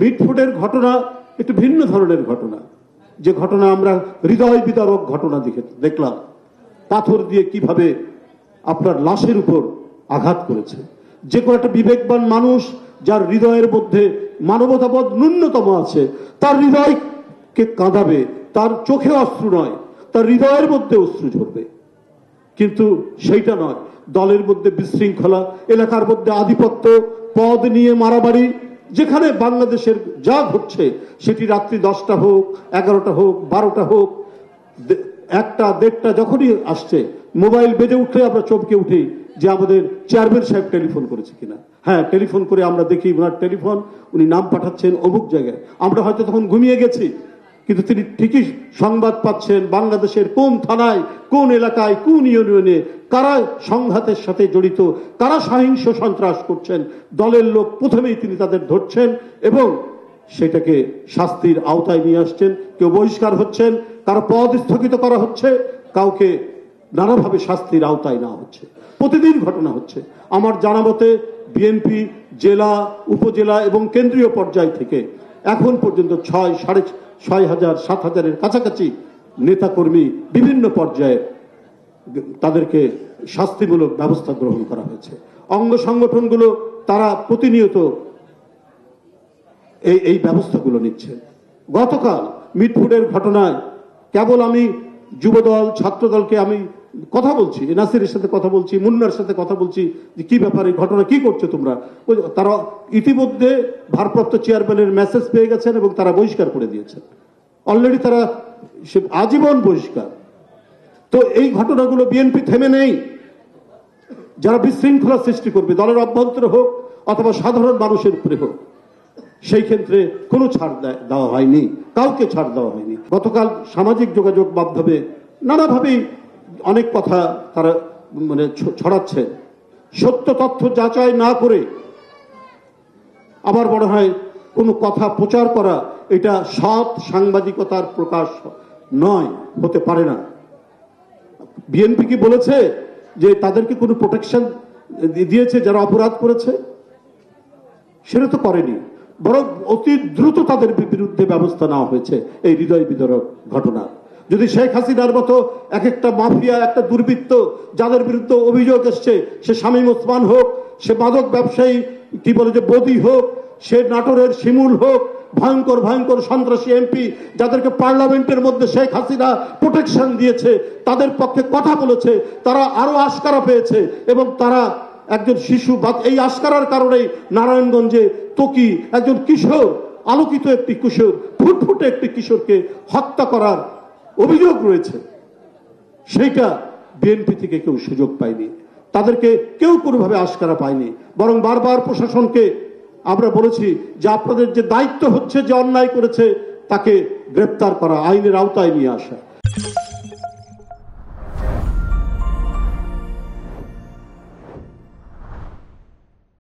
মিটফুটের ঘটনা একটু ভিন্ন ধরনের ঘটনা, যে ঘটনা আমরা হৃদয় বিদারক ঘটনা দেখলাম। পাথর দিয়ে কিভাবে আপনার লাশের উপর আঘাত করেছে। যে কোনো একটা বিবেকবান মানুষ যার হৃদয়ের মধ্যে মানবতাবোধ ন্যূনতম আছে, তার হৃদয়কে কাঁদাবে, তার চোখে অশ্রু নয়, তার হৃদয়ের মধ্যে অশ্রু ঝরবে। কিন্তু সেইটা নয়, দলের মধ্যে বিশৃঙ্খলা, এলাকার মধ্যে আধিপত্য, পদ নিয়ে মারামারি, যেখানে বাংলাদেশের যা ঘটছে সেটি রাত্রি 10টা হোক, 11টা হোক, 12টা হোক, 1টা 1:30টা যখনই আসছে, মোবাইল বেজে উঠলে আমরা চমকে উঠি যে আমাদের চেয়ারম্যান সাহেব টেলিফোন করেছে কিনা। হ্যাঁ, টেলিফোন করে আমরা দেখি ওনার টেলিফোন, উনি নাম পাঠাচ্ছেন অমুক জায়গায়। আমরা হয়তো তখন ঘুমিয়ে গেছি, কিন্তু তিনি ঠিকই সংবাদ পাচ্ছেন বাংলাদেশের কোন থানায়, কোন এলাকায়, কোন ইউনিয়নে কারা সংঘাতের সাথে জড়িত, কারা সহিংস সন্ত্রাস করছেন। দলের লোক প্রথমেই তিনি তাদের ধরছেন এবং সেটাকে শাস্তির আওতায় নিয়ে আসছেন। কেউ বহিষ্কার হচ্ছেন, কারো পদ স্থগিত করা হচ্ছে, কাউকে নানাভাবে শাস্তির আওতায় নেওয়া হচ্ছে। প্রতিদিন ঘটনা হচ্ছে। আমার জানা মতে বিএনপি জেলা, উপজেলা এবং কেন্দ্রীয় পর্যায় থেকে এখন পর্যন্ত 6,500 7,000-এর কাছাকাছি নেতাকর্মী বিভিন্ন পর্যায়ে তাদেরকে শাস্তিমূলক ব্যবস্থা গ্রহণ করা হয়েছে। অঙ্গ সংগঠনগুলো তারা প্রতিনিয়ত এই ব্যবস্থাগুলো নিচ্ছে। গতকাল মিটফুটের ঘটনায় কেবল আমি যুবদল, ছাত্রদলকে আমি কথা বলছি, নাসিরের সাথে কথা বলছি, মুন্নার সাথে কথা বলছি যে কি ব্যাপারে ঘটনা, কি করছো তোমরা। তারা ইতিমধ্যে ভারপ্রাপ্ত চেয়ারম্যানের মেসেজ পেয়ে গেছেন এবং তারা বহিষ্কার করে দিয়েছেন। অলরেডি তারা আজীবন বহিষ্কার। তো এই ঘটনাগুলো বিএনপি থেমে নেই। যারা বিশৃঙ্খলা সৃষ্টি করবে, দলের অভ্যন্তরে হোক অথবা সাধারণ মানুষের উপরে হোক, সেই ক্ষেত্রে কোনো ছাড় দেওয়া হয়নি, কাউকে ছাড় দেওয়া হয়নি। গতকাল সামাজিক যোগাযোগ মাধ্যমে নানাভাবেই অনেক কথা তারা ছড়াচ্ছে। সত্য তথ্য যাচাই না করে আমার মনে হয় কোনো কথা প্রচার করা এটা সৎ সাংবাদিকতার প্রকাশ নয়, হতে পারে না। বিএনপি কি বলেছে যে তাদেরকে কোনো প্রোটেকশন দিয়েছে যারা অপরাধ করেছে? সেটা তো করেনি, বরং অতি দ্রুত তাদের বিরুদ্ধে ব্যবস্থা নেওয়া হয়েছে এই হৃদয় বিদারক ঘটনা। যদি শেখ হাসিনার মতো এক একটা মাফিয়া, একটা দুর্বৃত্ত যাদের বিরুদ্ধে অভিযোগ এসছে, সে শামীম ওসমান হোক, সে মাদক ব্যবসায়ী কি বলে যে বদি হোক, সে নাটোরের শিমুল হোক, ভয়ঙ্কর ভয়ঙ্কর সন্ত্রাসী এমপি যাদেরকে পার্লামেন্টের মধ্যে শেখ হাসিনা প্রোটেকশন দিয়েছে, তাদের পক্ষে কথা বলেছে, তারা আরো আশকারা পেয়েছে এবং তারা একজন শিশু, এই আশকারার কারণেই নারায়ণগঞ্জে তকি একজন কিশোর, আলোকিত একটি কিশোর, ফুটফুটে একটি কিশোরকে হত্যা করার অভিযোগ রয়েছে। সেইটা বিএনপি থেকে কেউ সুযোগ পায়নি, তাদেরকে কেউ কোনোভাবে আশকারা পায়নি, বরং বারবার প্রশাসনকে আমরা বলেছি যে আপনাদের যে দায়িত্ব হচ্ছে, যে অন্যায় করেছে তাকে গ্রেপ্তার করা, আইনের আওতায় নিয়ে আসা।